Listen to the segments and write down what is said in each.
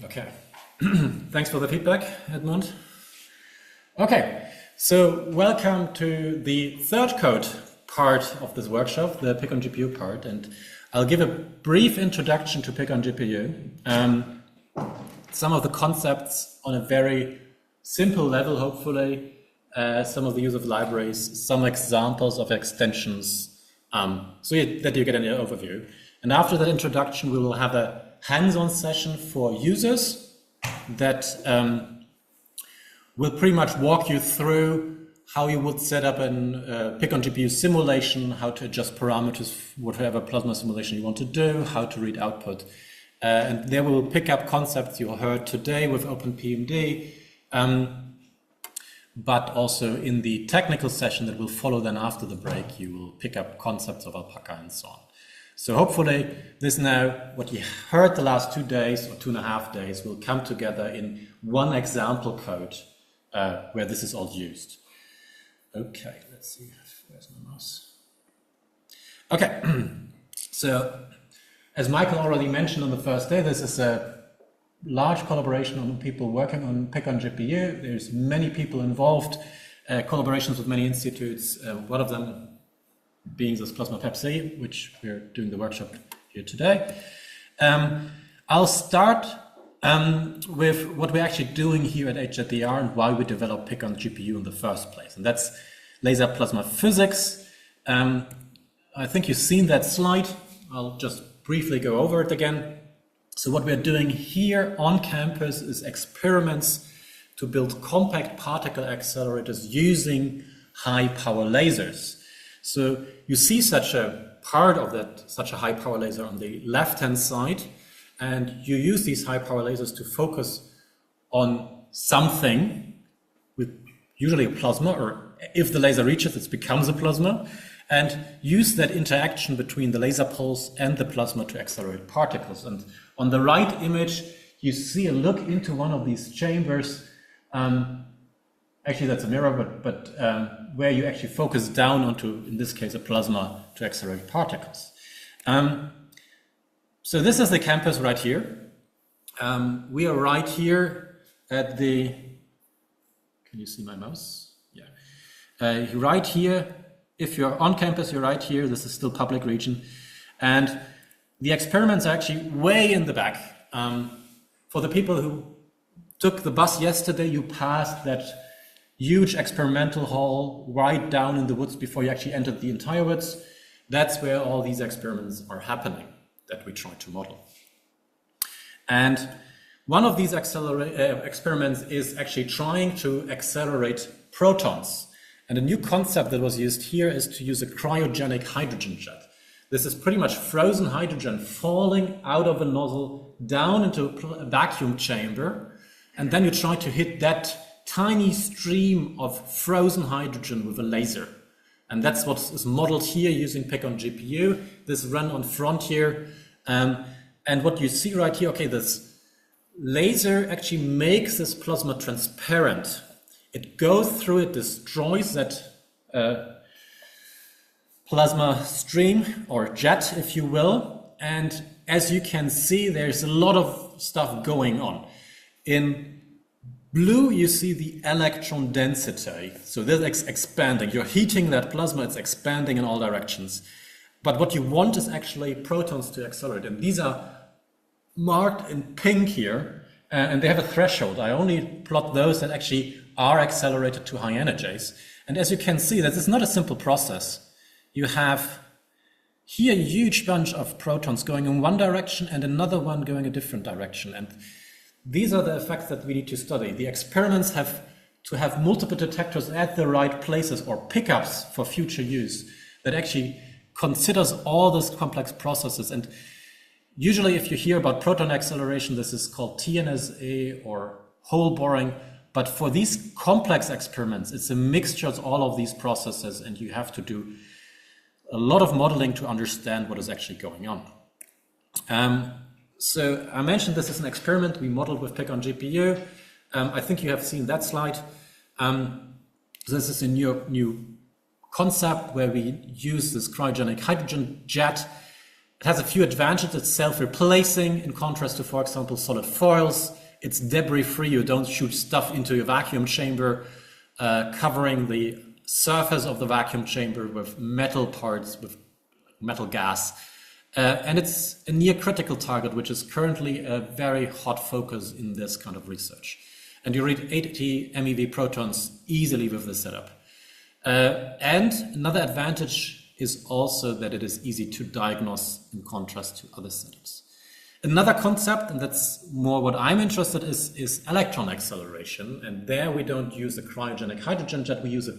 Okay, thanks for the feedback, Edmund. Okay, so welcome to the third code part of this workshop, the PIConGPU part, and I'll give a brief introduction to PIConGPU. Some of the concepts on a very simple level, hopefully, some of the use of libraries, some examples of extensions, so that you get an overview. And after that introduction, we will have a hands-on session for users that will pretty much walk you through how you would set up a PIConGPU simulation, how to adjust parameters, whatever plasma simulation you want to do, how to read output. And there we will pick up concepts you heard today with OpenPMD, but also in the technical session that will follow then after the break, you will pick up concepts of alpaca and so on. So hopefully this now, what you heard the last 2 days or 2.5 days will come together in one example code where this is all used. Okay, let's see, where's my mouse? Okay, so as Michael already mentioned on the first day, this is a large collaboration on people working on PIConGPU. There's many people involved, collaborations with many institutes, one of them being this Plasma Pepsi, which we're doing the workshop here today. I'll start with what we're actually doing here at HZDR and why we developed PIConGPU in the first place. And that's laser plasma physics. I think you've seen that slide. I'll just briefly go over it again. So what we're doing here on campus is experiments to build compact particle accelerators using high power lasers. So you see such a part of that, such a high power laser on the left-hand side, and you use these high power lasers to focus on something with usually a plasma, or if the laser reaches, it becomes a plasma, and use that interaction between the laser pulse and the plasma to accelerate particles. And on the right image, you see a look into one of these chambers. Actually, that's a mirror, but where you actually focus down onto, in this case, a plasma to accelerate particles. So this is the campus right here. We are right here at the, can you see my mouse? Yeah. Right here, if you're on campus, you're right here. This is still public region. And the experiments are actually way in the back. For the people who took the bus yesterday, you passed that huge experimental hall right down in the woods before you actually entered the entire woods. That's where all these experiments are happening that we try to model. And one of these experiments is actually trying to accelerate protons. And a new concept that was used here is to use a cryogenic hydrogen jet. This is pretty much frozen hydrogen falling out of a nozzle down into a vacuum chamber. And then you try to hit that tiny stream of frozen hydrogen with a laser. And that's what is modeled here using PIConGPU. This run on Frontier. And what you see right here, okay, this laser actually makes this plasma transparent. It goes through it, destroys that plasma stream or jet, if you will. And as you can see, there's a lot of stuff going on. In blue, you see the electron density. So this is expanding. You're heating that plasma, it's expanding in all directions. But what you want is actually protons to accelerate. And these are marked in pink here, and they have a threshold. I only plot those that actually are accelerated to high energies. And as you can see, that is not a simple process. You have here a huge bunch of protons going in one direction and another one going a different direction. And these are the effects that we need to study. The experiments have to have multiple detectors at the right places or pickups for future use that actually considers all those complex processes. And usually if you hear about proton acceleration, this is called TNSA or hole boring. But for these complex experiments, it's a mixture of all of these processes, and you have to do a lot of modeling to understand what is actually going on. So I mentioned this is an experiment we modeled with PIConGPU. I think you have seen that slide. This is a new concept where we use this cryogenic hydrogen jet It has a few advantages. It's self-replacing in contrast to, for example, solid foils. It's debris-free. You don't shoot stuff into your vacuum chamber, covering the surface of the vacuum chamber with metal parts, with metal gas. And it's a near-critical target, which is currently a very hot focus in this kind of research. And you read 80 MeV protons easily with this setup. And another advantage is also that it is easy to diagnose in contrast to other setups. Another concept, and that's more what I'm interested in, is electron acceleration. And there we don't use a cryogenic hydrogen jet, we use a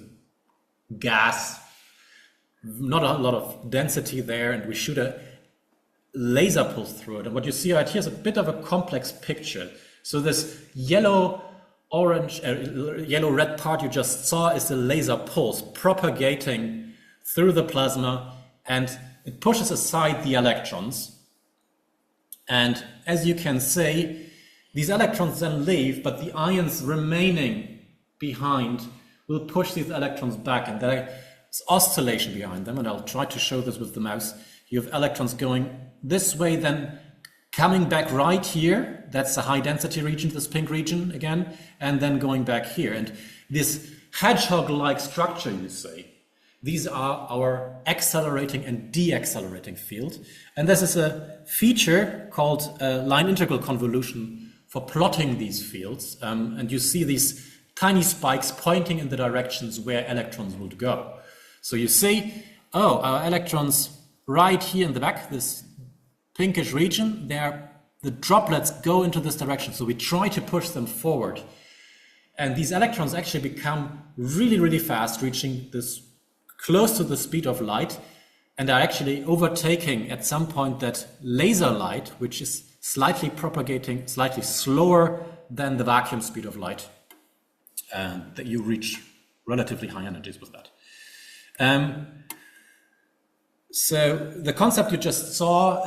gas, not a lot of density there, and we shoot a laser pulse through it. And what you see right here is a bit of a complex picture. So this yellow-red part you just saw is the laser pulse propagating through the plasma, and it pushes aside the electrons. And as you can see, these electrons then leave, but the ions remaining behind will push these electrons back, and there's oscillation behind them. And I'll try to show this with the mouse. You have electrons going this way, then coming back right here. That's the high density region, this pink region again, and then going back here. And this hedgehog-like structure you see, these are our accelerating and deaccelerating field. And this is a feature called line integral convolution for plotting these fields. And you see these tiny spikes pointing in the directions where electrons would go. So you see, oh, our electrons right here in the back, this pinkish region, the droplets go into this direction. So we try to push them forward. And these electrons actually become really, really fast, reaching this close to the speed of light, and are actually overtaking at some point that laser light, which is slightly propagating, slightly slower than the vacuum speed of light. And that you reach relatively high energies with that. So the concept you just saw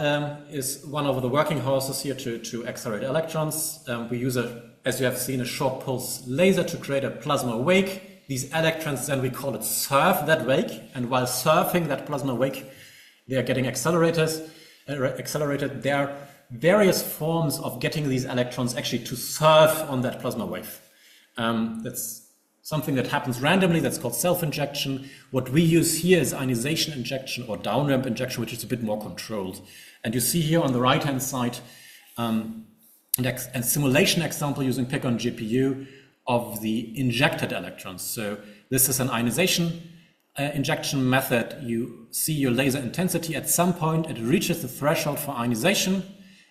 is one of the working horses here to accelerate electrons. We use, as you have seen, a short pulse laser to create a plasma wake. These electrons, then we call it surf that wake. And while surfing that plasma wake, they are getting accelerated. There are various forms of getting these electrons actually to surf on that plasma wave. That's something that happens randomly, that's called self-injection. What we use here is ionization injection or downramp injection, which is a bit more controlled. And you see here on the right-hand side a simulation example using PIConGPU of the injected electrons. So this is an ionization injection method. You see your laser intensity. At some point, it reaches the threshold for ionization.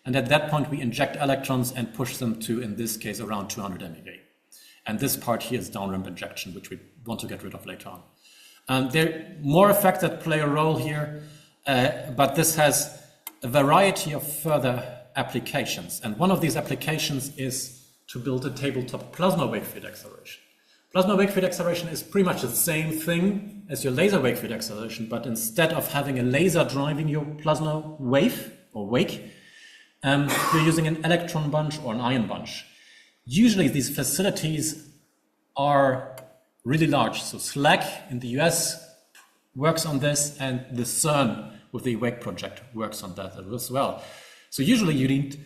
And at that point, we inject electrons and push them to, in this case, around 200 MeV. And this part here is downramp injection, which we want to get rid of later on. There are more effects that play a role here, but this has a variety of further applications. And one of these applications is to build a tabletop plasma wave field acceleration. Plasma wave field acceleration is pretty much the same thing as your laser wave field acceleration, but instead of having a laser driving your plasma wave or wake, you're using an electron bunch or an ion bunch. Usually these facilities are really large. So SLAC in the US works on this, and the CERN with the WAKE project works on that as well. So usually you need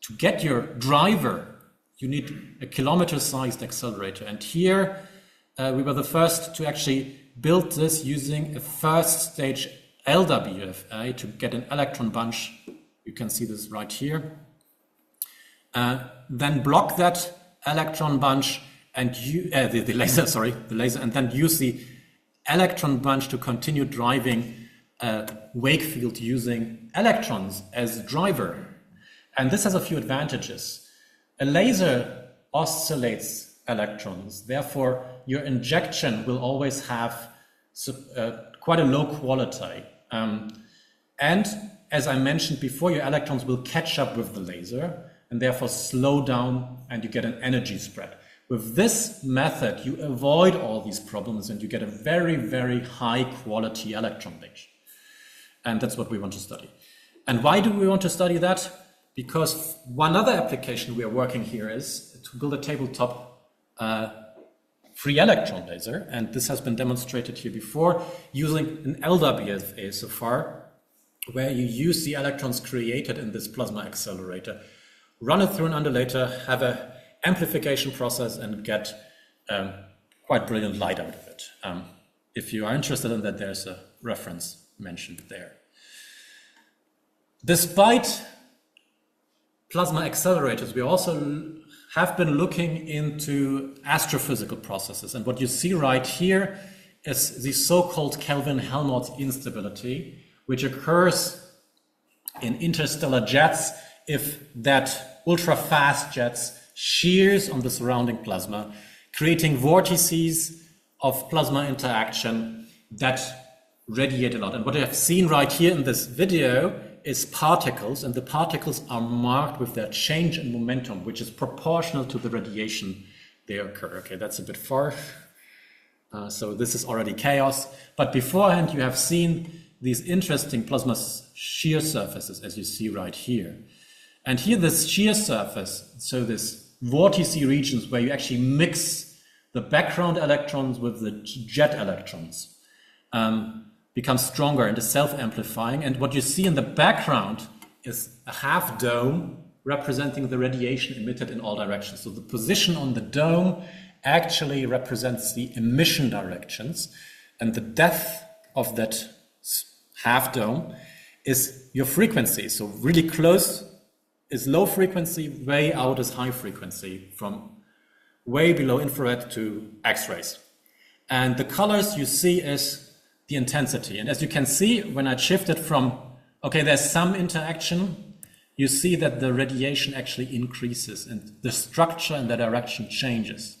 to get your driver, you need a kilometer-sized accelerator. And here we were the first to actually build this using a first stage LWFA to get an electron bunch. You can see this right here. Then block that electron bunch and the laser, and then use the electron bunch to continue driving a wake field using electrons as driver. And this has a few advantages. A laser oscillates electrons, therefore your injection will always have quite a low quality. And as I mentioned before, your electrons will catch up with the laser and therefore slow down, and you get an energy spread. With this method, you avoid all these problems and you get a very, very high quality electron range. And that's what we want to study. And why do we want to study that? Because one other application we are working here is to build a tabletop free electron laser. And this has been demonstrated here before using an LWFA so far, where you use the electrons created in this plasma accelerator, run it through an undulator, have a amplification process, and get quite brilliant light out of it. If you are interested in that, there's a reference mentioned there. Despite plasma accelerators, we also have been looking into astrophysical processes. And what you see right here is the so-called Kelvin-Helmholtz instability, which occurs in interstellar jets if that ultra-fast jets shears on the surrounding plasma, creating vortices of plasma interaction that radiate a lot. And what you have seen right here in this video is particles, and the particles are marked with their change in momentum, which is proportional to the radiation they occur. Okay, that's a bit far. So this is already chaos. But beforehand, you have seen these interesting plasma shear surfaces, as you see right here. And here, this shear surface, so this vortice regions where you actually mix the background electrons with the jet electrons, becomes stronger and is self-amplifying. And what you see in the background is a half dome representing the radiation emitted in all directions. So the position on the dome actually represents the emission directions, and the depth of that half dome is your frequency. So really close is low frequency, way out is high frequency, from way below infrared to X-rays. And the colors you see is the intensity. And as you can see, when I shifted from, okay, there's some interaction, you see that the radiation actually increases and the structure in that direction changes.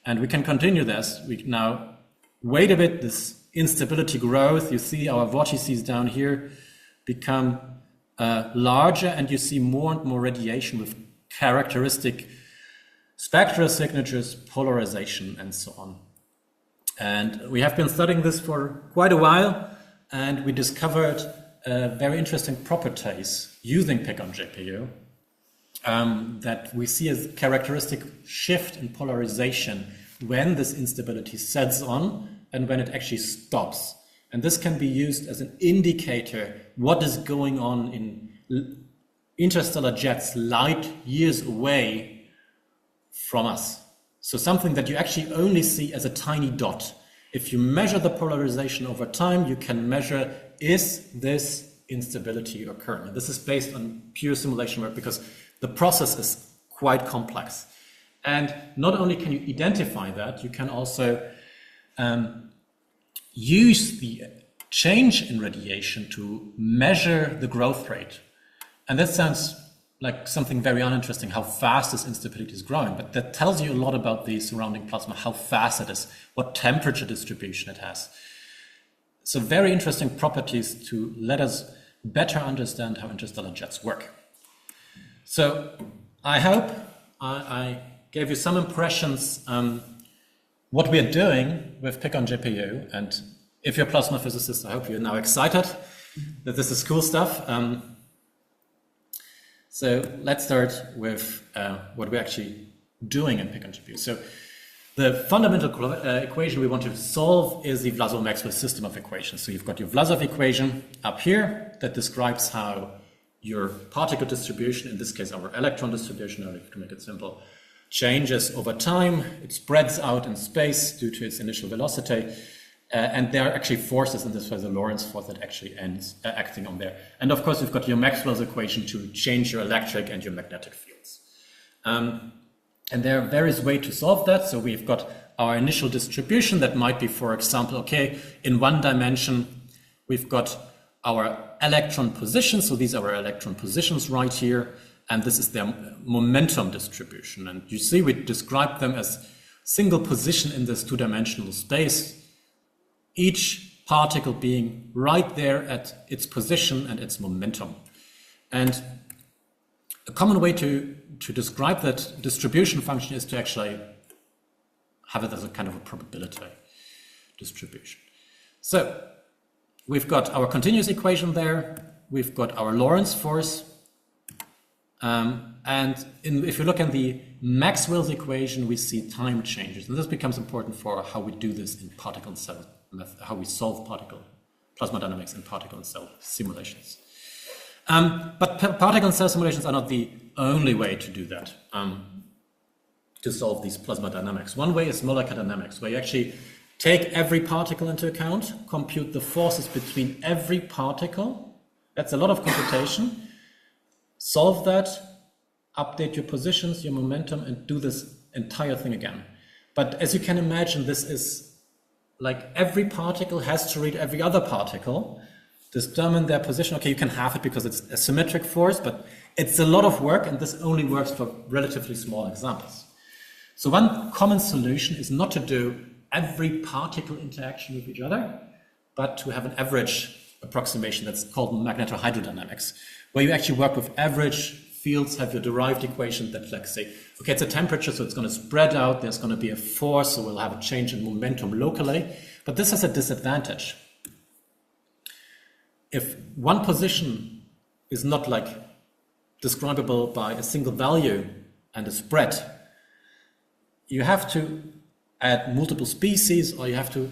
And we can continue this. We now wait a bit, this instability growth. You see our vortices down here become larger, and you see more and more radiation with characteristic spectral signatures, polarization, and so on. And we have been studying this for quite a while, and we discovered very interesting properties using PIConGPU that we see as characteristic shift in polarization when this instability sets on and when it actually stops. And this can be used as an indicator what is going on in interstellar jets light years away from us. So something that you actually only see as a tiny dot. If you measure the polarization over time, you can measure, is this instability occurring? And this is based on pure simulation work because the process is quite complex. And not only can you identify that, you can also use the change in radiation to measure the growth rate. And that sounds like something very uninteresting, how fast this instability is growing, but that tells you a lot about the surrounding plasma, how fast it is, what temperature distribution it has. So very interesting properties to let us better understand how interstellar jets work. So I hope I gave you some impressions what we are doing with PIConGPU, and if you're a plasma physicist, I hope you're now excited that this is cool stuff. So let's start with what we're actually doing in PIConGPU. So the fundamental equation we want to solve is the Vlasov-Maxwell system of equations. So you've got your Vlasov equation up here that describes how your particle distribution, in this case our electron distribution, or to make it simple, changes over time. It spreads out in space due to its initial velocity. And there are actually forces in this way, the Lorentz force that actually ends acting on there. And of course, you've got your Maxwell's equation to change your electric and your magnetic fields. And there are various ways to solve that. So we've got our initial distribution that might be, for example, okay, in one dimension, we've got our electron positions. So these are our electron positions right here. And this is their momentum distribution. And you see, we describe them as single position in this two-dimensional space, each particle being right there at its position and its momentum. And a common way to describe that distribution function is to actually have it as a kind of a probability distribution. So we've got our continuous equation there, we've got our Lorentz force, and if you look at the Maxwell's equation, we see time changes. And this becomes important for how we do this in particle cell method, how we solve particle plasma dynamics in particle and cell simulations. But particle and cell simulations are not the only way to do that, to solve these plasma dynamics. One way is molecular dynamics, where you actually take every particle into account, compute the forces between every particle. That's a lot of computation. Solve that, update your positions, your momentum, and do this entire thing again. But as you can imagine, this is like every particle has to read every other particle, determine their position. Okay, you can have it because it's a symmetric force, but it's a lot of work, and this only works for relatively small examples. So one common solution is not to do every particle interaction with each other, but to have an average approximation that's called magnetohydrodynamics, where you actually work with average fields, have your derived equation that, like, say, okay, it's a temperature, so it's going to spread out, there's going to be a force, so we'll have a change in momentum locally, but this has a disadvantage. If one position is not like describable by a single value and a spread, you have to add multiple species, or you have to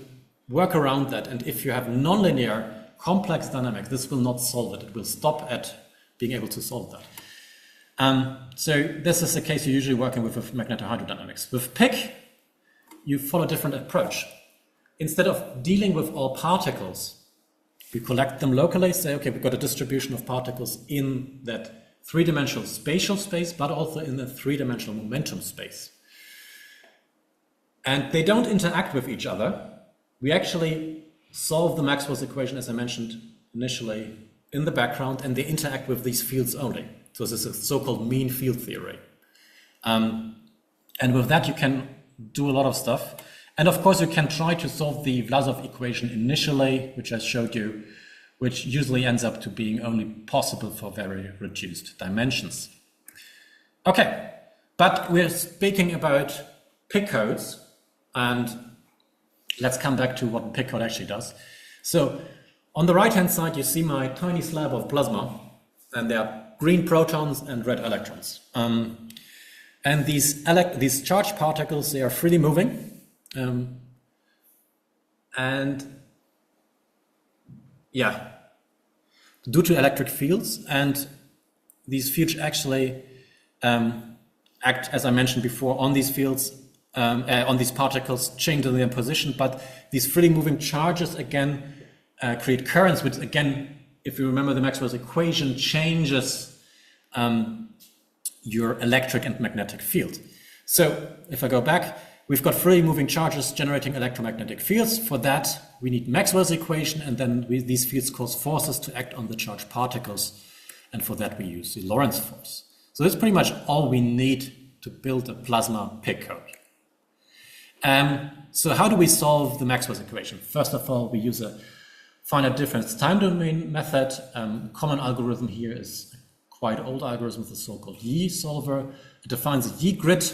work around that. And if you have nonlinear complex dynamics, this will not solve it. It will stop at being able to solve that. So this is the case you're usually working with magnetohydrodynamics. With PIC, you follow a different approach. Instead of dealing with all particles, we collect them locally, say, okay, we've got a distribution of particles in that three-dimensional spatial space, but also in the three-dimensional momentum space. And they don't interact with each other. We actually solve the Maxwell's equation, as I mentioned initially, in the background, and they interact with these fields only. So this is a so-called mean field theory. And with that, you can do a lot of stuff. And of course, you can try to solve the Vlasov equation initially, which I showed you, which usually ends up to being only possible for very reduced dimensions. Okay, but we're speaking about PIC codes, and let's come back to what PIC code actually does. So on the right-hand side, you see my tiny slab of plasma, and there are green protons and red electrons. And these charged particles, they are freely moving. And yeah, due to electric fields, and these fields actually act, as I mentioned before, on these fields, on these particles, change their position, but these freely moving charges again create currents, which again, if you remember the Maxwell's equation, changes your electric and magnetic field. So if I go back, we've got freely moving charges generating electromagnetic fields. For that, we need Maxwell's equation, and then these fields cause forces to act on the charged particles. And for that, we use the Lorentz force. So that's pretty much all we need to build a plasma PIC code. So how do we solve the Maxwell's equation? First of all, we use a finite difference time domain method. Common algorithm here is a quite old algorithm, the so-called Yi solver. It defines a Yi grid,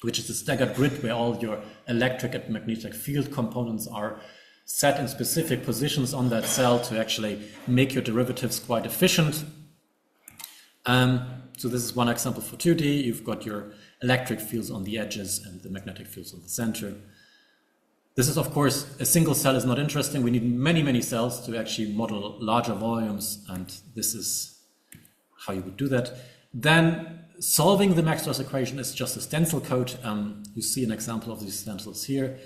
which is a staggered grid where all your electric and magnetic field components are set in specific positions on that cell to actually make your derivatives quite efficient. So this is one example for 2D. You've got your electric fields on the edges and the magnetic fields on the center. This is, of course, a single cell is not interesting. We need many, many cells to actually model larger volumes, and this is how you would do that. Then solving the Maxwell's equation is just a stencil code. You see an example of these stencils here,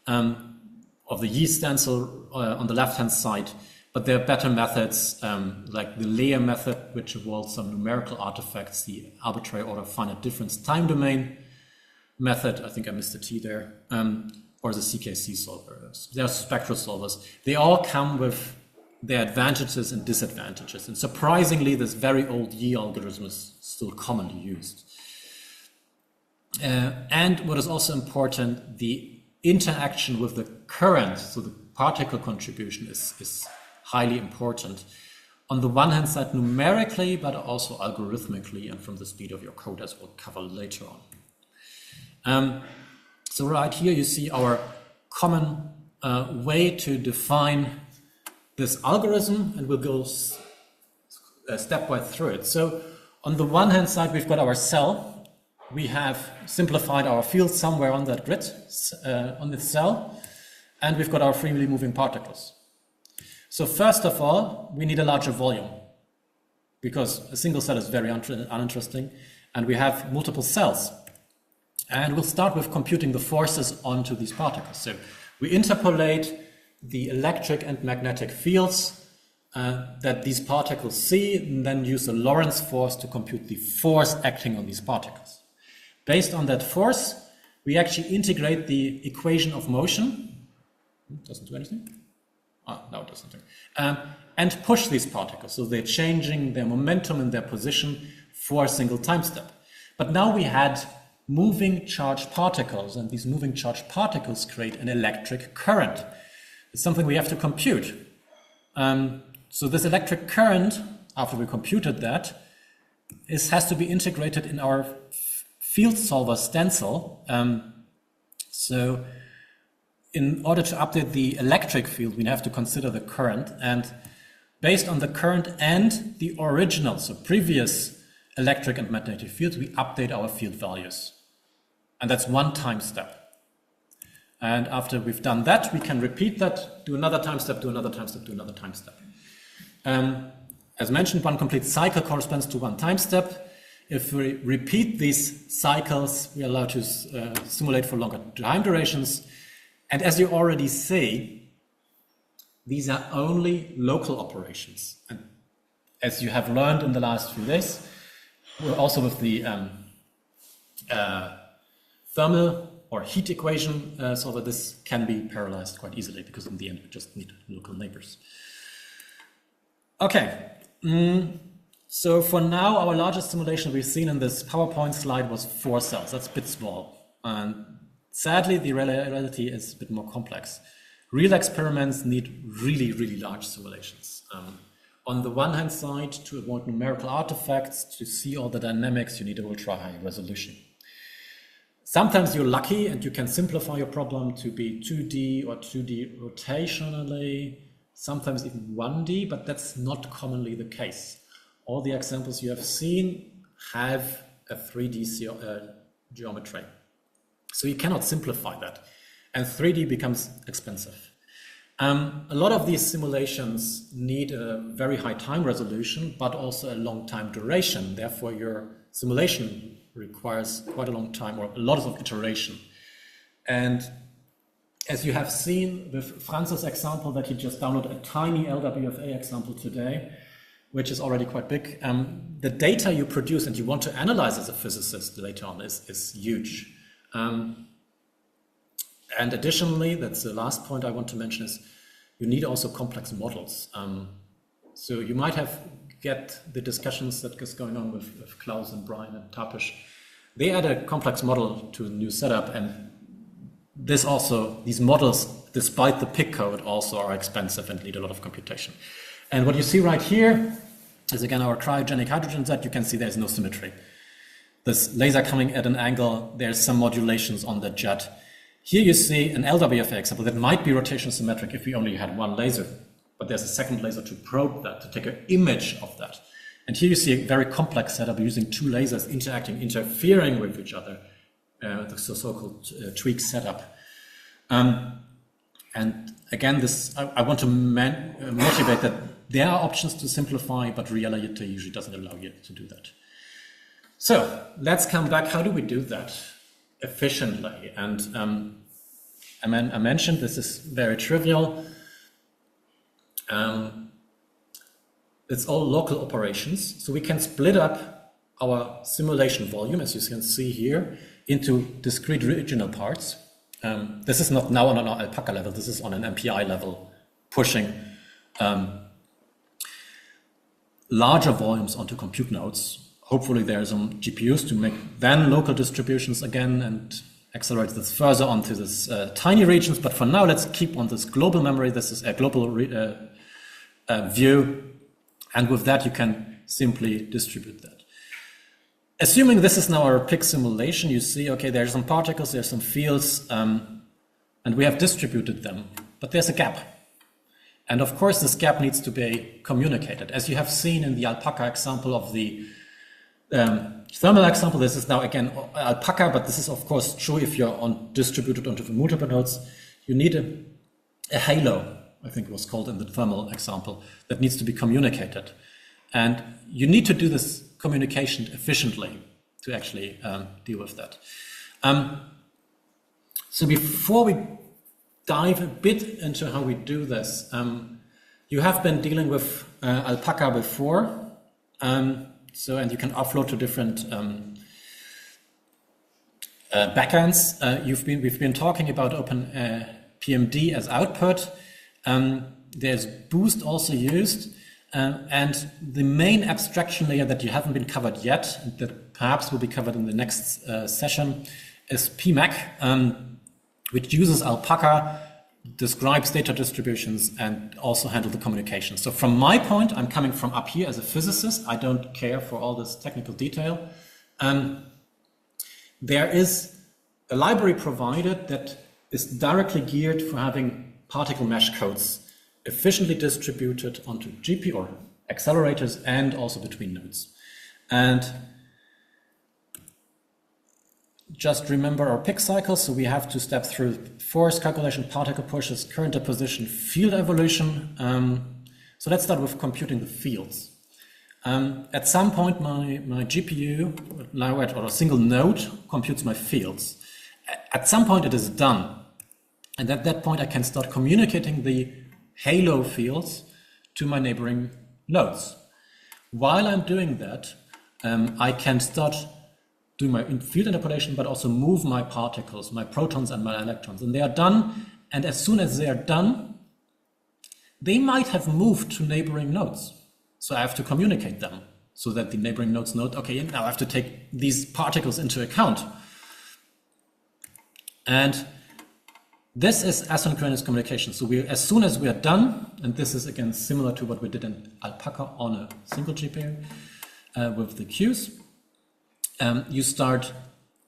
of the Yi stencil on the left-hand side, but there are better methods like the Lear method, which involves some numerical artifacts, the arbitrary order finite difference time domain method, I think I missed a T there, or the CKC solver. They are spectral solvers. They all come with their advantages and disadvantages. And surprisingly, this very old Yi algorithm is still commonly used. And what is also important, the interaction with the current, so the particle contribution is highly important. On the one hand side numerically, but also algorithmically and from the speed of your code, as we'll cover later on. So right here you see our common way to define this algorithm, and we'll go stepwise through it. So on the one hand side, we've got our cell. We have simplified our field somewhere on that grid, on this cell, and we've got our freely moving particles. So first of all, we need a larger volume because a single cell is very uninteresting and we have multiple cells. And we'll start with computing the forces onto these particles. So we interpolate the electric and magnetic fields that these particles see, and then use the Lorentz force to compute the force acting on these particles. Based on that force, we actually integrate the equation of motion. Doesn't do anything? No, it doesn't. And push these particles. So they're changing their momentum and their position for a single time step. But now we had moving charged particles, and these moving charged particles create an electric current. It's something we have to compute. So this electric current, after we computed that, has to be integrated in our field solver stencil. So in order to update the electric field, we have to consider the current. And based on the current and the original, so previous electric and magnetic fields, we update our field values. And that's one time step. And after we've done that, we can repeat that, do another time step, do another time step, do another time step. As mentioned, one complete cycle corresponds to one time step. If we repeat these cycles, we are allowed to simulate for longer time durations. And as you already see, these are only local operations. And as you have learned in the last few days, we're also with the thermal or heat equation solver, this can be parallelized quite easily because in the end we just need local neighbors. Okay, so for now our largest simulation we've seen in this PowerPoint slide was 4 cells. That's a bit small. And sadly, the reality is a bit more complex. Real experiments need really, really large simulations. On the one hand side, to avoid numerical artifacts, to see all the dynamics, you need ultra high resolution. Sometimes you're lucky and you can simplify your problem to be 2D or 2D rotationally, sometimes even 1D, but that's not commonly the case. All the examples you have seen have a 3D geometry. So you cannot simplify that. And 3D becomes expensive. A lot of these simulations need a very high time resolution, but also a long time duration. Therefore, your simulation requires quite a long time or a lot of iteration. And as you have seen with Franz's example that he just downloaded a tiny LWFA example today, which is already quite big, the data you produce and you want to analyze as a physicist later on is huge. And additionally, that's the last point I want to mention, is you need also complex models. So you might get the discussions that is going on with Klaus and Brian and Tapish. They add a complex model to a new setup, and these models, despite the PIC code, also are expensive and need a lot of computation. And what you see right here is again our cryogenic hydrogen jet. You can see there's no symmetry. This laser coming at an angle, there's some modulations on the jet. Here you see an LWFA example that might be rotation symmetric if we only had one laser, but there's a second laser to probe that, to take an image of that. And here you see a very complex setup using 2 lasers interfering with each other, the so-called tweak setup. And again, I want to motivate that there are options to simplify, but reality usually doesn't allow you to do that. So let's come back. How do we do that efficiently? And I mentioned this is very trivial. It's all local operations. So we can split up our simulation volume, as you can see here, into discrete regional parts. This is not now on an alpaca level. This is on an MPI level, pushing larger volumes onto compute nodes. Hopefully there are some GPUs to make then local distributions again and accelerate this further onto this tiny regions. But for now, let's keep on this global memory. This is a global view. And with that, you can simply distribute that. Assuming this is now our PIC simulation, you see, okay, there's some particles, there's some fields, and we have distributed them, but there's a gap. And of course, this gap needs to be communicated. As you have seen in the alpaca example of the thermal example, this is now again alpaca, but this is of course true if you're distributed onto the multiple nodes. You need a halo, I think it was called in the thermal example, that needs to be communicated. And you need to do this communication efficiently to actually deal with that. So before we dive a bit into how we do this, you have been dealing with Alpaca before, and you can offload to different backends. We've been talking about OpenPMD as output. There's Boost also used, and the main abstraction layer that you haven't been covered yet, and that perhaps will be covered in the next session, is PMAC, which uses Alpaca, describes data distributions, and also handle the communication. So from my point, I'm coming from up here as a physicist. I don't care for all this technical detail. There is a library provided that is directly geared for having particle mesh codes efficiently distributed onto GPU or accelerators and also between nodes. And just remember our PIC cycle. So we have to step through force calculation, particle pushes, current deposition, field evolution. So let's start with computing the fields. At some point, my GPU, now or a single node, computes my fields. At some point, it is done. And at that point, I can start communicating the halo fields to my neighboring nodes. While I'm doing that, I can start doing my field interpolation, but also move my particles, my protons and my electrons. And they are done. And as soon as they are done, they might have moved to neighboring nodes. So I have to communicate them so that the neighboring nodes know, okay, now I have to take these particles into account. And this is asynchronous communication. So as soon as we are done, and this is again similar to what we did in Alpaca on a single GPU with the queues, you start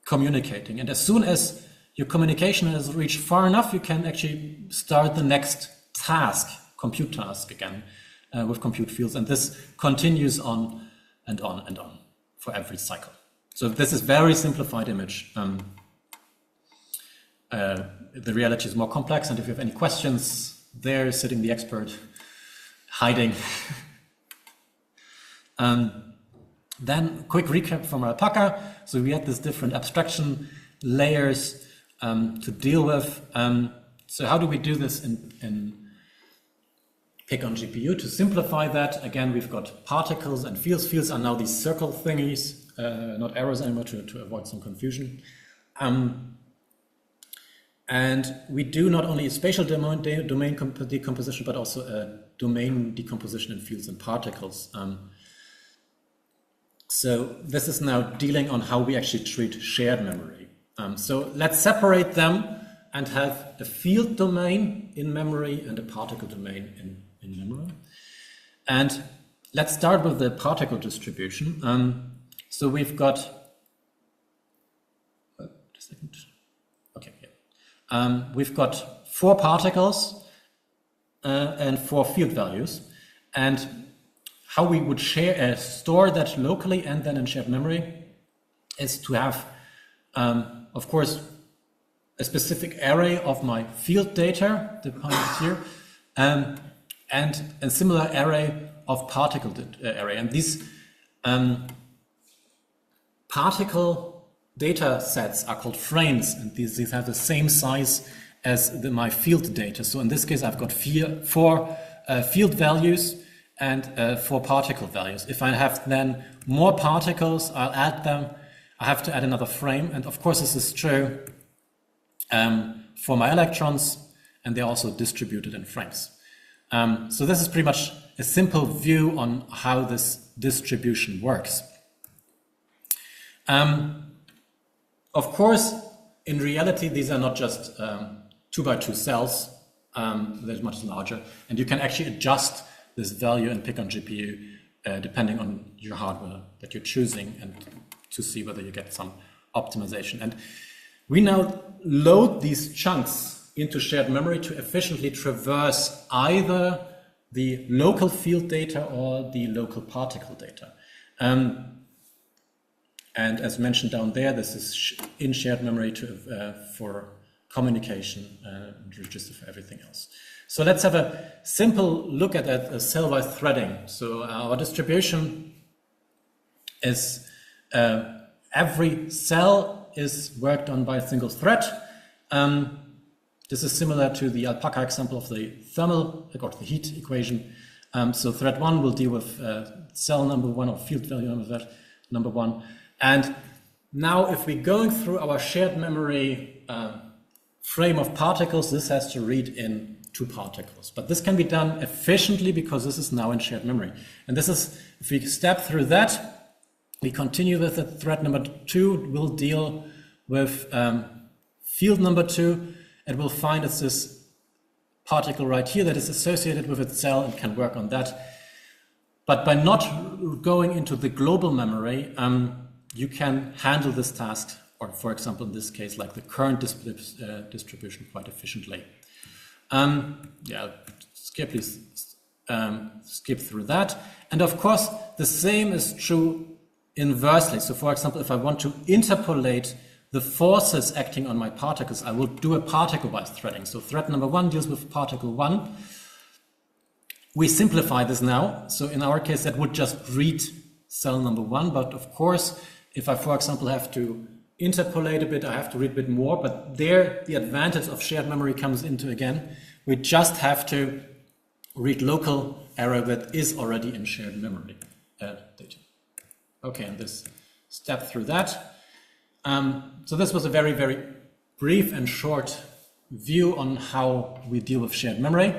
communicating. And as soon as your communication has reached far enough, you can actually start the next task, compute task again, with compute fields. And this continues on and on and on for every cycle. So this is very simplified image. The reality is more complex, and if you have any questions, there is sitting the expert hiding. Then quick recap from Alpaca. So we had these different abstraction layers to deal with. So how do we do this in PIConGPU? To simplify that, again, we've got particles and fields. Fields are now these circle thingies, not arrows anymore, to avoid some confusion. And we do not only a spatial domain decomposition, but also a domain decomposition in fields and particles. So this is now dealing on how we actually treat shared memory. So let's separate them and have a field domain in memory and a particle domain in memory. And let's start with the particle distribution. So we've got, wait a second. Okay, yeah. We've got 4 particles and 4 field values. And how we would store that locally and then in shared memory is to have, of course, a specific array of my field data, defined here, and a similar array of particle array. And these particle data sets are called frames, and these have the same size as my field data. So in this case, I've got 4 field values and 4 particle values. If I have then more particles, I'll add them. I have to add another frame. And of course, this is true for my electrons, and they're also distributed in frames. So this is pretty much a simple view on how this distribution works. Of course, in reality, these are not just 2x2 cells. They're much larger. And you can actually adjust this value in PIConGPU depending on your hardware that you're choosing, and to see whether you get some optimization. And we now load these chunks into shared memory to efficiently traverse either the local field data or the local particle data. And as mentioned down there, this is in shared memory for communication and register for everything else. So let's have a simple look at that cell-wise threading. So our distribution is every cell is worked on by a single thread. This is similar to the alpaca example of the thermal or the heat equation. So thread 1 will deal with cell number 1 or field value number 1. And now if we're going through our shared memory frame of particles, this has to read in 2 particles. But this can be done efficiently because this is now in shared memory. And this is, if we step through that, we continue with the thread number 2, will deal with field number 2. It will find it's this particle right here that is associated with its cell and can work on that. But by not going into the global memory, you can handle this task, or for example, in this case, like the current distribution quite efficiently. Yeah, please skip through that. And of course, the same is true inversely. So for example, if I want to interpolate the forces acting on my particles, I will do a particle-wise threading. So thread number 1 deals with particle 1. We simplify this now. So in our case, that would just read cell number 1. But of course, if I, for example, have to interpolate a bit, I have to read a bit more. But there, the advantage of shared memory comes into again. We just have to read local error that is already in shared memory data. Okay, and this step through that. So this was a very, very brief and short view on how we deal with shared memory.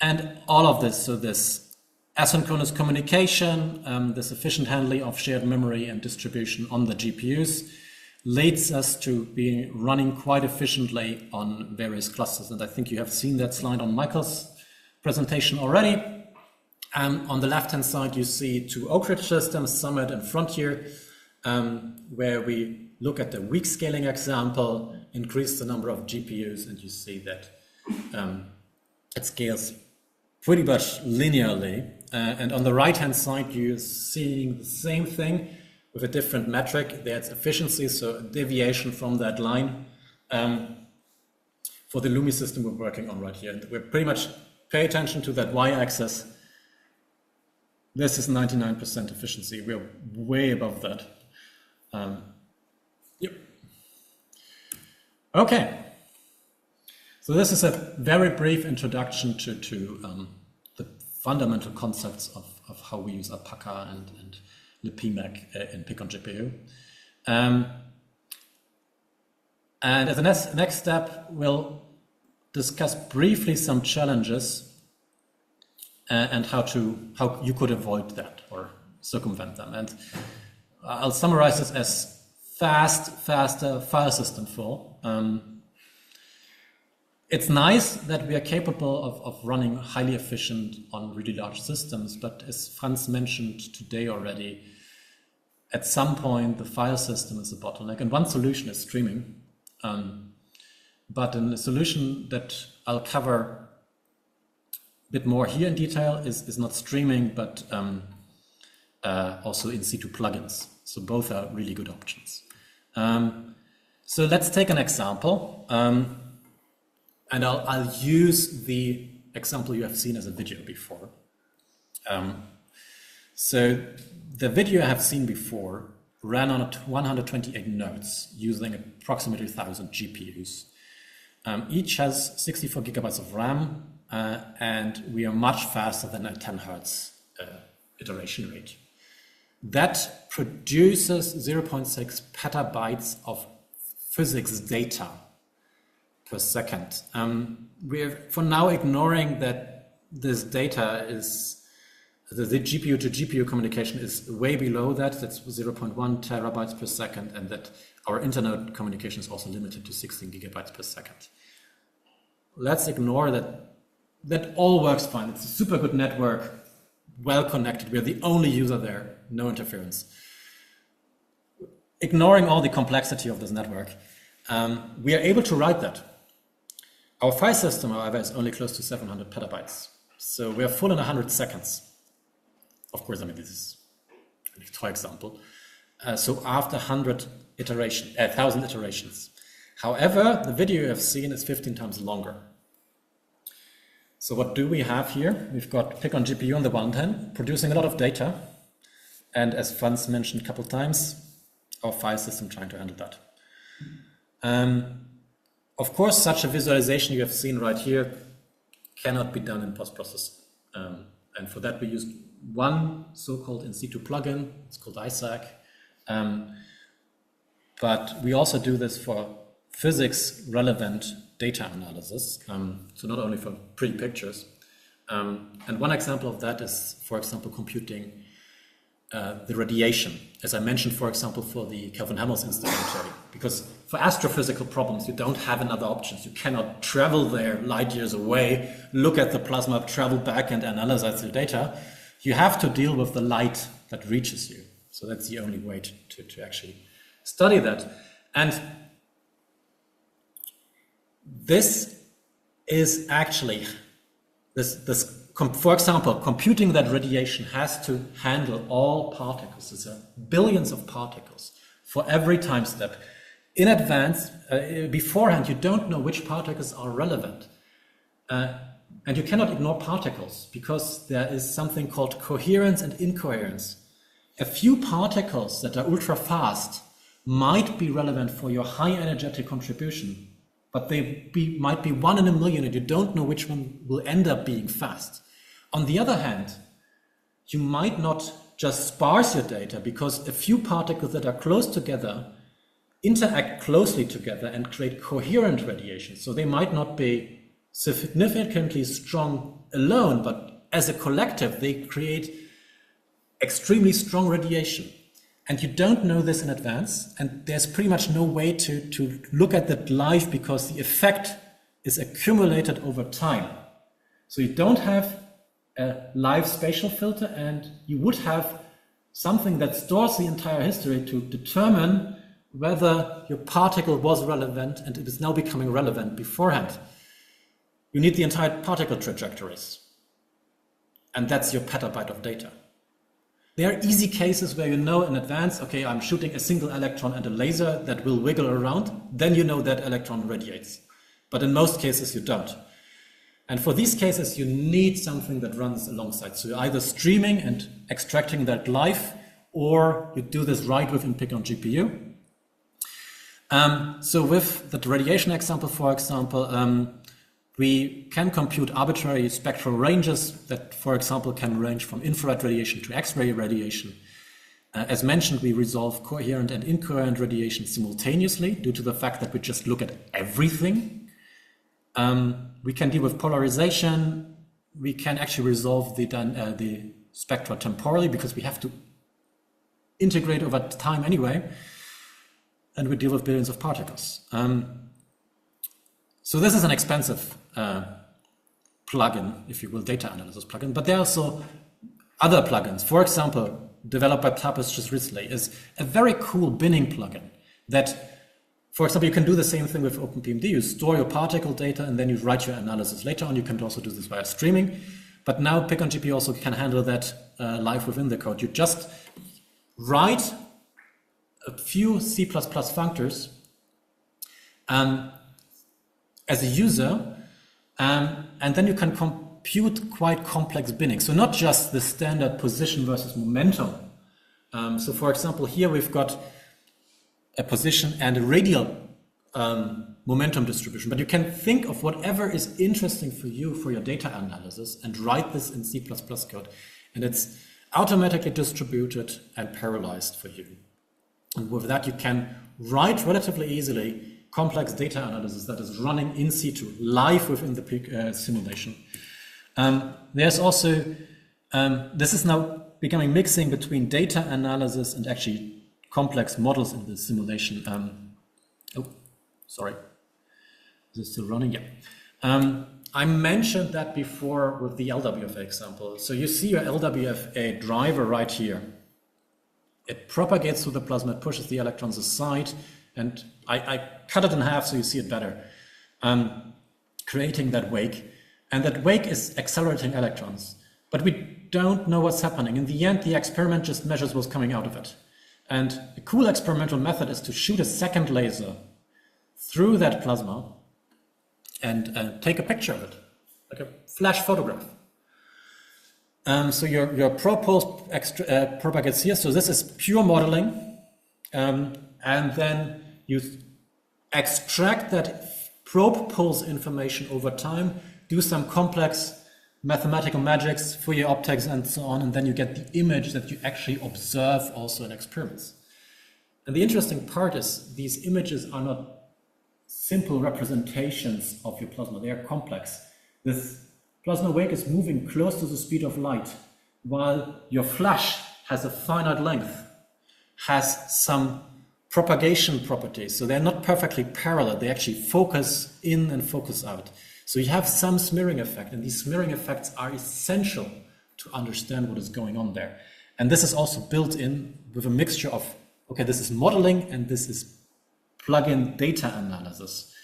And all of this, so this asynchronous communication, this efficient handling of shared memory and distribution on the GPUs leads us to be running quite efficiently on various clusters. And I think you have seen that slide on Michael's presentation already. On the left-hand side, you see 2 Oak Ridge systems, Summit and Frontier, where we look at the weak scaling example, increase the number of GPUs, and you see that it scales pretty much linearly. And on the right-hand side, you're seeing the same thing with a different metric. There's efficiency, so a deviation from that line. For the Lumi system we're working on right here. And we're pretty much pay attention to that y-axis. This is 99% efficiency. We're way above that. Yep. Okay. So this is a very brief introduction to the fundamental concepts of how we use alpaca and the PMAC in PIConGPU. And as a next step, we'll discuss briefly some challenges and how you could avoid that or circumvent them. And I'll summarize this as faster file system full. It's nice that we are capable of running highly efficient on really large systems, but as Franz mentioned today already, at some point the file system is a bottleneck, and one solution is streaming. But in the solution that I'll cover a bit more here in detail is not streaming, but also in situ plugins. So both are really good options. So let's take an example. And I'll use the example you have seen as a video before. So the video I have seen before ran on 128 nodes using approximately 1,000 GPUs. Each has 64 gigabytes of RAM, and we are much faster than a 10 Hertz iteration rate. That produces 0.6 petabytes of physics data per second. We're for now ignoring that this data is, the GPU to GPU communication is way below that. That's 0.1 terabytes per second, and that our internet communication is also limited to 16 gigabytes per second. Let's ignore that. That all works fine. It's a super good network, well connected. We're the only user there, no interference. Ignoring all the complexity of this network, we are able to write that. Our file system, however, is only close to 700 petabytes. So we are full in 100 seconds. Of course, I mean, this is a toy example. So after 1,000 iterations. However, the video you have seen is 15 times longer. So what do we have here? We've got PIConGPU on the one hand, producing a lot of data. And as Franz mentioned a couple of times, our file system trying to handle that. Of course, such a visualization you have seen right here cannot be done in post-processing. And for that, we used one so-called in situ plugin. It's called ISAC. But we also do this for physics-relevant data analysis. So not only for pretty pictures. And one example of that is, for example, computing the radiation, as I mentioned, for example, for the Kelvin-Helmholtz instability. Because for astrophysical problems, you don't have another options. You cannot travel there light years away, look at the plasma, travel back and analyze your data. You have to deal with the light that reaches you. So that's the only way to actually study that. And this is actually, for example, computing that radiation has to handle all particles. There are billions of particles for every time step. In advance, beforehand, you don't know which particles are relevant. And you cannot ignore particles because there is something called coherence and incoherence. A few particles that are ultra fast might be relevant for your high energetic contribution, but they might be 1 in a million and you don't know which one will end up being fast. On the other hand, you might not just sparse your data because a few particles that are close together interact closely together and create coherent radiation. So they might not be significantly strong alone, but as a collective, they create extremely strong radiation. And you don't know this in advance, and there's pretty much no way to look at that live because the effect is accumulated over time. So you don't have a live spatial filter, and you would have something that stores the entire history to determine whether your particle was relevant and it is now becoming relevant beforehand. You need the entire particle trajectories, and that's your petabyte of data. There are easy cases where you know in advance, okay, I'm shooting a single electron and a laser that will wiggle around, then you know that electron radiates. But in most cases, you don't. And for these cases, you need something that runs alongside. So you're either streaming and extracting that live, or you do this right within PIConGPU. So with the radiation example, for example, we can compute arbitrary spectral ranges that, for example, can range from infrared radiation to X-ray radiation. As mentioned, we resolve coherent and incoherent radiation simultaneously due to the fact that we just look at everything. We can deal with polarization. We can actually resolve the spectra temporally because we have to integrate over time anyway. And we deal with billions of particles. So this is an expensive plugin, if you will, data analysis plugin. But there are also other plugins. For example, developed by Tapas just recently, is a very cool binning plugin that, for example, you can do the same thing with OpenPMD. You store your particle data and then you write your analysis later on. You can also do this via streaming. But now PIConGPU also can handle that live within the code. You just write a few C++ functors as a user, and then you can compute quite complex binning. So not just the standard position versus momentum. So for example, here we've got a position and a radial momentum distribution, but you can think of whatever is interesting for you for your data analysis and write this in C++ code, and it's automatically distributed and parallelized for you. And with that, you can write relatively easily complex data analysis that is running in situ, live within the simulation. There's also, this is now becoming mixing between data analysis and actually complex models in the simulation. Oh, sorry. Is it still running? Yeah. I mentioned that before with the LWFA example. So you see your LWFA driver right here. It propagates through the plasma, it pushes the electrons aside, and I cut it in half so you see it better, creating that wake. And that wake is accelerating electrons. But we don't know what's happening. In the end, the experiment just measures what's coming out of it. And a cool experimental method is to shoot a second laser through that plasma and take a picture of it. like a flash photograph. So your probe pulse propagates here. So this is pure modeling. And then you extract that probe pulse information over time, do some complex mathematical magics, Fourier optics, and so on, and then you get the image that you actually observe also in experiments. And the interesting part is these images are not simple representations of your plasma, they are complex. This plasma wake is moving close to the speed of light, while your flash has a finite length, has some propagation properties. So they're not perfectly parallel, they actually focus in and focus out. So you have some smearing effect, and these smearing effects are essential to understand what is going on there. And this is also built in with a mixture of, okay, this is modeling and this is plug-in data analysis.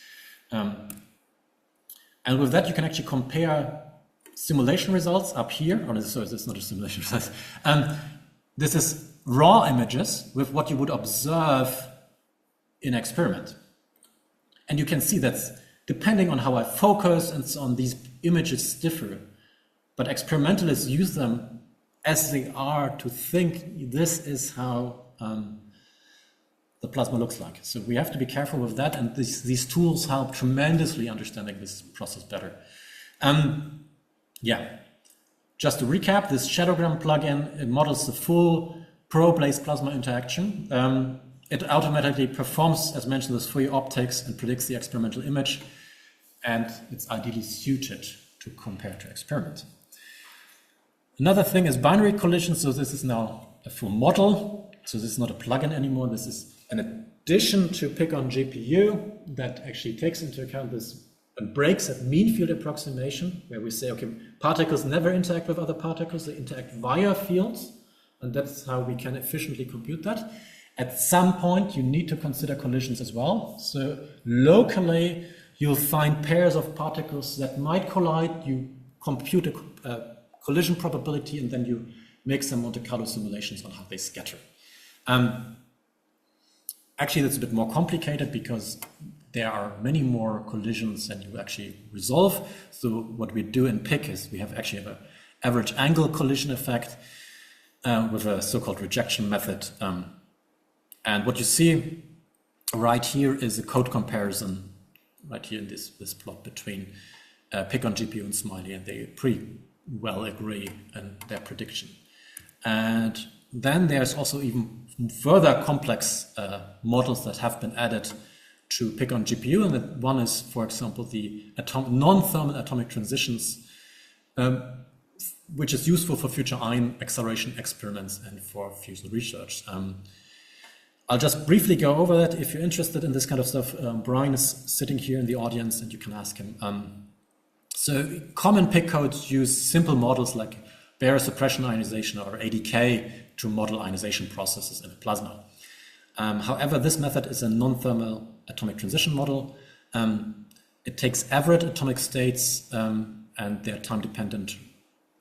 And with that, you can actually compare simulation results up here. Oh, sorry, this is not a simulation result. This is raw images with what you would observe in experiment. And you can see that depending on how I focus and so on, these images differ. But experimentalists use them as they are to think this is how the plasma looks like. So we have to be careful with that, and these tools help tremendously understanding this process better. Yeah, just to recap, this shadowgram plugin, it models the full probe-laser plasma interaction. It automatically performs, as mentioned, this Fourier optics and predicts the experimental image, and it's ideally suited to compare to experiment. Another thing is binary collision. So this is now a full model. So this is not a plugin anymore. This is an addition to PIConGPU that actually takes into account this and breaks at mean field approximation, where we say, okay, particles never interact with other particles, they interact via fields, and that's how we can efficiently compute that. At some point, you need to consider collisions as well. So locally, you'll find pairs of particles that might collide, you compute a collision probability, and then you make some Monte Carlo simulations on how they scatter. Actually, that's a bit more complicated because there are many more collisions than you actually resolve. So what we do in PIC is we actually have an average angle collision effect with a so-called rejection method. And what you see right here is a code comparison right here in this plot between PIConGPU and Smiley, and they pretty well agree in their prediction. And then there's also even further complex models that have been added to PIConGPU, and that one is, for example, the non-thermal atomic transitions, which is useful for future ion acceleration experiments and for fusion research. I'll just briefly go over that. If you're interested in this kind of stuff, Brian is sitting here in the audience and you can ask him. So common PIC codes use simple models like barrier suppression ionization or ADK to model ionization processes in a plasma. However, this method is a non-thermal atomic transition model. It takes average atomic states and they're time-dependent,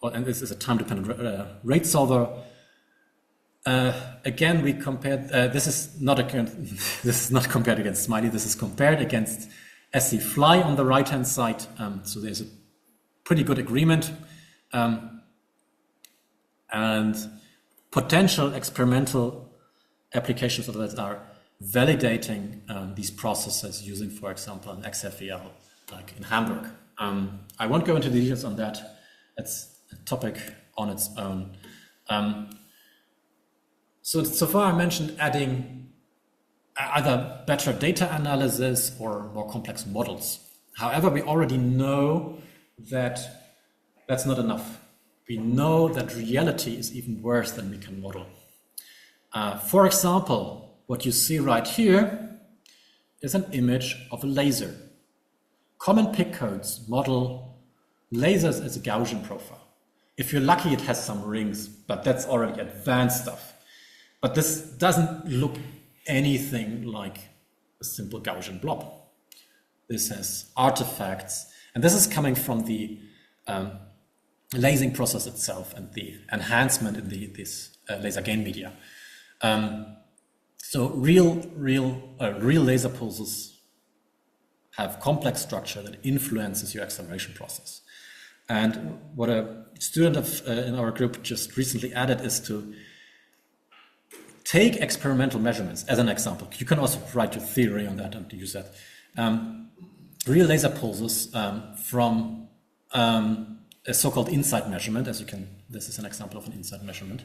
and this is a time-dependent rate solver. Again, we compared, this is not compared against Smiley, this is compared against SC Fly on the right-hand side. So there's a pretty good agreement. And potential experimental applications of that are validating these processes using, for example, an XFEL, like in Hamburg. I won't go into the details on that. It's a topic on its own. So far I mentioned adding either better data analysis or more complex models. However, we already know that that's not enough. We know that reality is even worse than we can model. For example, what you see right here is an image of a laser. Common PIC codes model lasers as a Gaussian profile. If you're lucky, it has some rings, but that's already advanced stuff. But this doesn't look anything like a simple Gaussian blob. This has artifacts, and this is coming from the lasing process itself and the enhancement in this laser gain media. So real laser pulses have complex structure that influences your acceleration process. And what a student in our group just recently added is to take experimental measurements as an example. You can also write your theory on that and use that. Real laser pulses from a so-called inside measurement, as you can, this is an example of an inside measurement.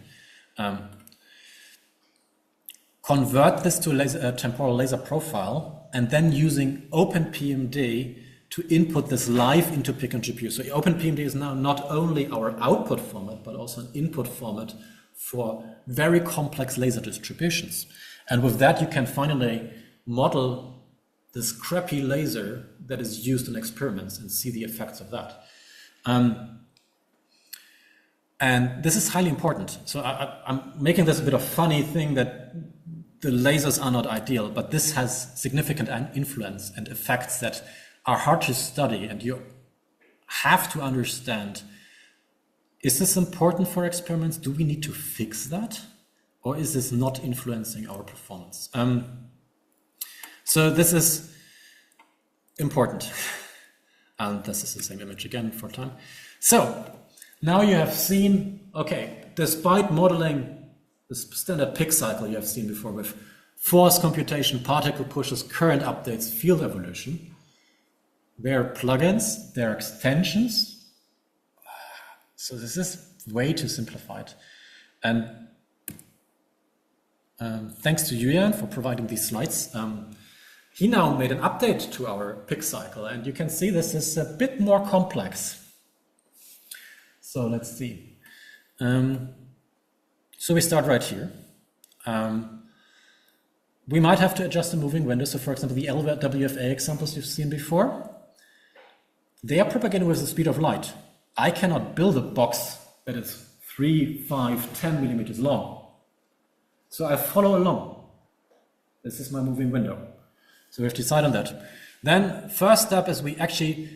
Convert this to a temporal laser profile, and then using OpenPMD to input this live into PIConGPU. So OpenPMD is now not only our output format, but also an input format for very complex laser distributions. And with that, you can finally model this crappy laser that is used in experiments and see the effects of that. And this is highly important. So I'm making this a bit of funny thing that the lasers are not ideal, but this has significant influence and effects that are hard to study, and you have to understand, is this important for experiments? Do we need to fix that? Or is this not influencing our performance? So this is important. And this is the same image again for time. So now you have seen, okay, despite modeling the standard PIC cycle you have seen before with force computation, particle pushes, current updates, field evolution, there are plugins, there are extensions. So this is way too simplified. And thanks to Julian for providing these slides. He now made an update to our PIC cycle, and you can see this is a bit more complex. So let's see. So we start right here. We might have to adjust the moving window. So for example, the LWFA examples you've seen before, they are propagating with the speed of light. I cannot build a box that is 3, 5, 10 millimeters long. So I follow along. This is my moving window. So we have to decide on that. Then first step is we actually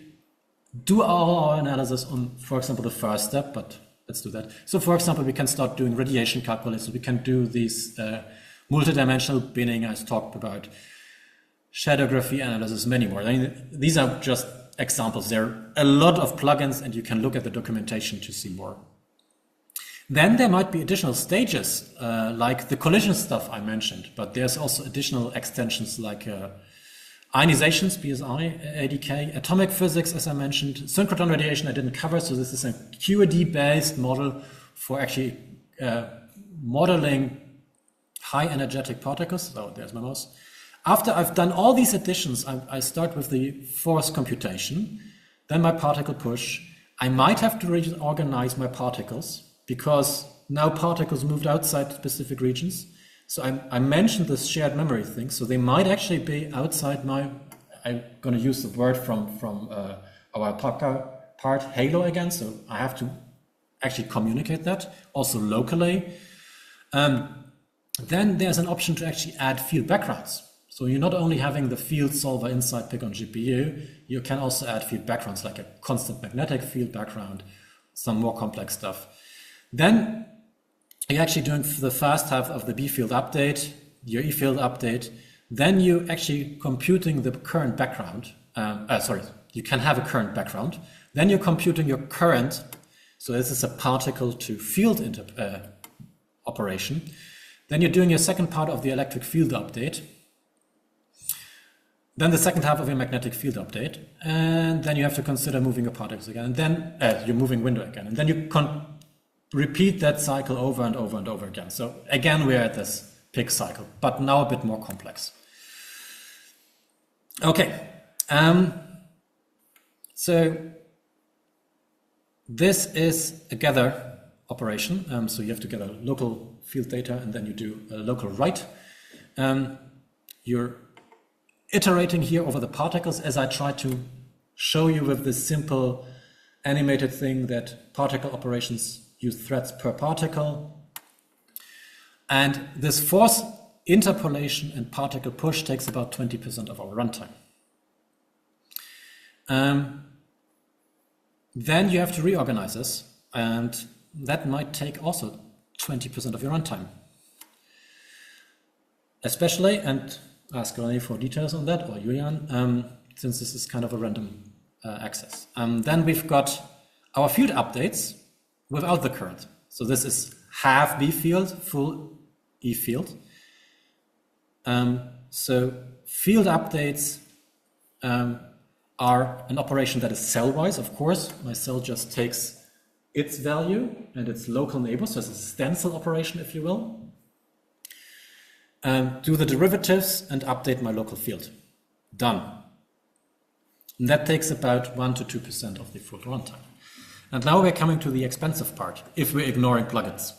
do our analysis on, for example, the first step, but let's do that. So for example, we can start doing radiation calculations. We can do these multidimensional binning I talked about, shadowgraphy analysis, many more. I mean, these are just examples. There are a lot of plugins, and you can look at the documentation to see more. Then there might be additional stages, like the collision stuff I mentioned, but there's also additional extensions like ionizations, BSI, ADK, atomic physics, as I mentioned, synchrotron radiation I didn't cover, so this is a QED-based model for actually modeling high energetic particles. So there's my mouse. After I've done all these additions, I start with the force computation, then my particle push. I might have to reorganize my particles because now particles moved outside specific regions. So I mentioned this shared memory thing, so they might actually be outside my, I'm going to use the word from our part, halo again, so I have to actually communicate that, also locally. Then there's an option to actually add field backgrounds. So you're not only having the field solver inside PIConGPU, you can also add field backgrounds like a constant magnetic field background, some more complex stuff. Then you're actually doing the first half of the B field update, your E field update. Then you're actually computing the current background. You can have a current background. Then you're computing your current. So this is a particle to field operation. Then you're doing your second part of the electric field update. Then the second half of your magnetic field update. And then you have to consider moving your particles again. And then your moving window again. And then you repeat that cycle over and over and over again. So again, we're at this PIC cycle, but now a bit more complex. Okay. So this is a gather operation. So you have to gather local field data, and then you do a local write. You're iterating here over the particles, as I tried to show you with this simple animated thing that particle operations use threads per particle. And this force interpolation and particle push takes about 20% of our runtime. Then you have to reorganize this, and that might take also 20% of your runtime. Especially, and ask René for details on that, or Julian, since this is kind of a random access. Then we've got our field updates without the current. So this is half B field, full E field. So field updates are an operation that is cell-wise, of course. My cell just takes its value and its local neighbors, so it's a stencil operation, if you will. Do the derivatives and update my local field. Done. And that takes about 1 to 2% of the full runtime. And now we're coming to the expensive part, if we're ignoring plugins.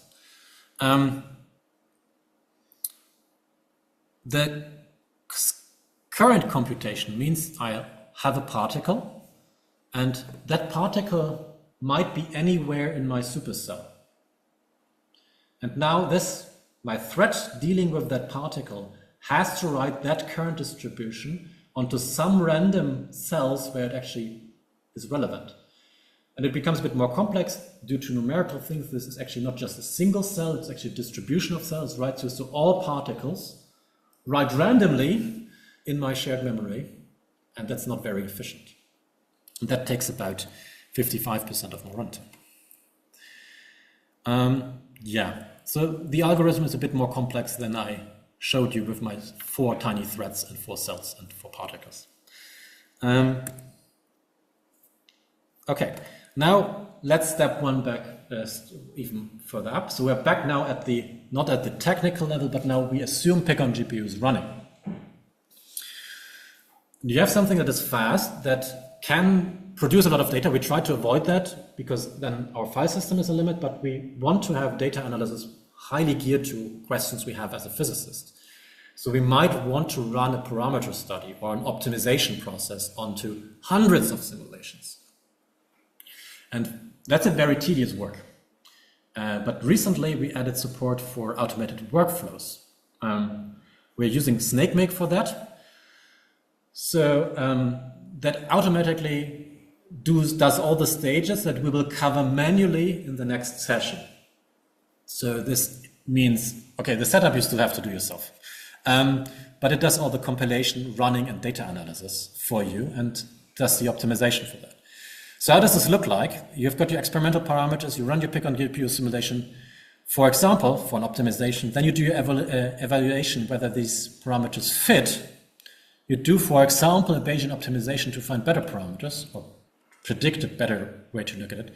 The current computation means I have a particle, and that particle might be anywhere in my supercell. And now my thread dealing with that particle has to write that current distribution onto some random cells where it actually is relevant. And it becomes a bit more complex due to numerical things. This is actually not just a single cell, it's actually a distribution of cells, right? So all particles write randomly in my shared memory, and that's not very efficient. And that takes about 55% of my runtime. Yeah, so the algorithm is a bit more complex than I showed you with my 4 tiny threads and 4 cells and 4 particles. Okay, now let's step one back even further up. So we're back now at not at the technical level, but now we assume PIConGPU is running. You have something that is fast, that can produce a lot of data. We try to avoid that because then our file system is a limit, but we want to have data analysis highly geared to questions we have as a physicist. So we might want to run a parameter study or an optimization process onto hundreds of simulations. And that's a very tedious work. But recently we added support for automated workflows. We're using SnakeMake for that. So that automatically does all the stages that we will cover manually in the next session. So this means, okay, the setup you still have to do yourself. But it does all the compilation, running, and data analysis for you and does the optimization for that. So how does this look like? You've got your experimental parameters, you run your PIConGPU simulation, for example, for an optimization, then you do your evaluation whether these parameters fit. You do, for example, a Bayesian optimization to find better parameters, or predict a better way to look at it.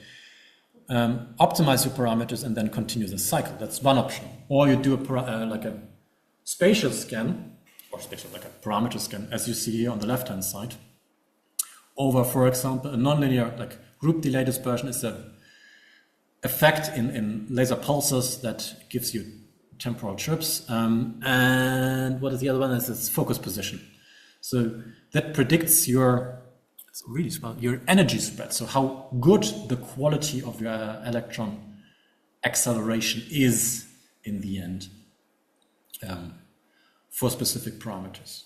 Optimize your parameters and then continue the cycle. That's one option. Or you do like a spatial scan, or like a parameter scan, as you see here on the left-hand side. Over, for example, a nonlinear, like group delay dispersion is an effect in laser pulses that gives you temporal chirps. And what is the other one? It's focus position. So that predicts your energy spread. So how good the quality of your electron acceleration is in the end for specific parameters.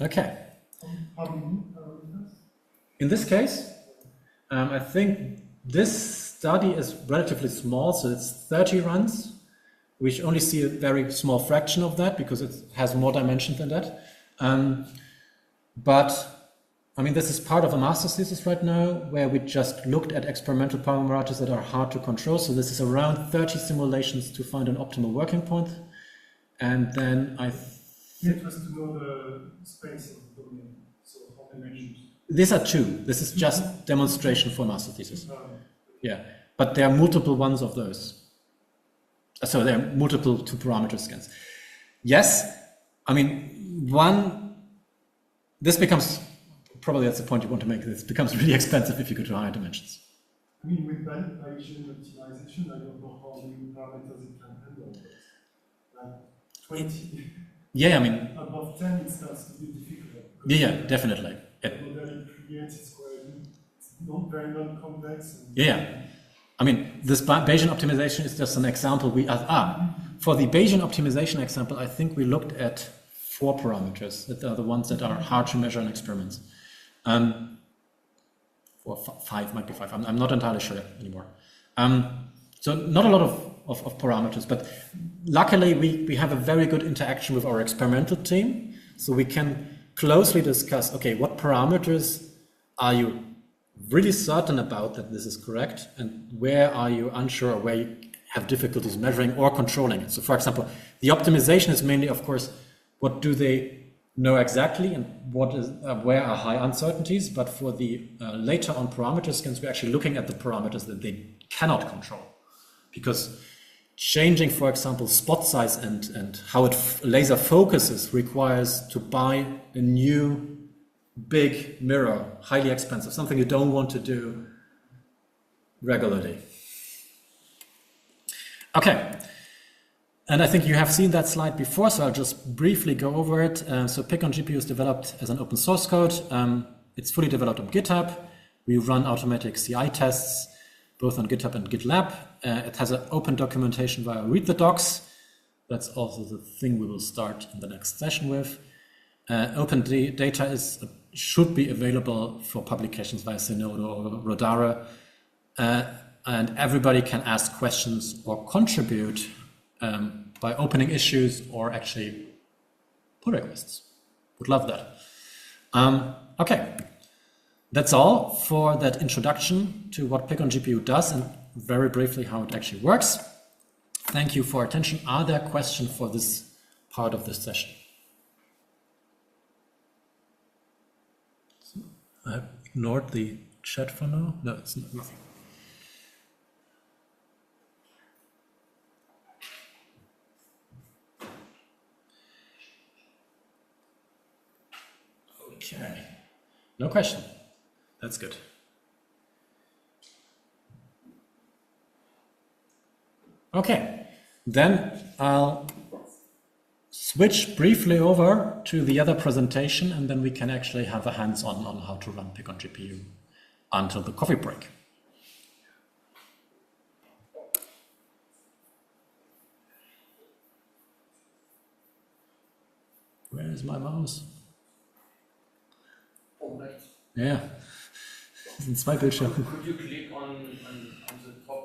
Okay. In this case, I think this study is relatively small, so it's 30 runs. We only see a very small fraction of that because it has more dimensions than that. But I mean, this is part of a master's thesis right now where we just looked at experimental parameters that are hard to control. So this is around 30 simulations to find an optimal working point. And then it was to know the space of the domain, so how dimensions. These are 2. This is just demonstration for master thesis. Yeah, but there are multiple ones of those. So there are multiple 2-parameter scans. Yes, I mean, this becomes, probably that's the point you want to make, this becomes really expensive if you go to higher dimensions. I mean, with Bayesian optimization, I don't know how many parameters it can handle. Like 20. Yeah, I mean. Above 10, it starts to be difficult. Yeah, definitely. The model it creates is not very non-complex. Yeah. I mean, this Bayesian optimization is just an example. For the Bayesian optimization example, I think we looked at 4 parameters that are the ones that are hard to measure in experiments. Or 5, might be 5. I'm not entirely sure anymore. So not a lot of parameters, but luckily we have a very good interaction with our experimental team. So we can closely discuss, okay, what parameters are you really certain about that this is correct, and where are you unsure, or where you have difficulties measuring or controlling it. So for example, the optimization is mainly, of course, what do they know exactly and what is where are high uncertainties. But for the later on parameter scans, we're actually looking at the parameters that they cannot control, because changing, for example, spot size and how it laser focuses requires to buy a new big mirror, highly expensive, something you don't want to do regularly. Okay, and I think you have seen that slide before, so I'll just briefly go over it. So PIConGPU is developed as an open source code. It's fully developed on GitHub. We run automatic CI tests, both on GitHub and GitLab. It has an open documentation via read the docs. That's also the thing we will start in the next session with. Open data should be available for publications via Zenodo or Rodara. And everybody can ask questions or contribute by opening issues or actually pull requests. Would love that. Okay, that's all for that introduction to what PIConGPU does and very briefly how it actually works. Thank you for attention. Are there questions for this part of this session? So I have ignored the chat for now. No, it's not nothing. Okay, no question. That's good. Okay, then I'll switch briefly over to the other presentation, and then we can actually have a hands-on on how to run PIConGPU until the coffee break. Where is my mouse? Oh, right. Ja, das sind zwei Bildschirme. Could you click on the top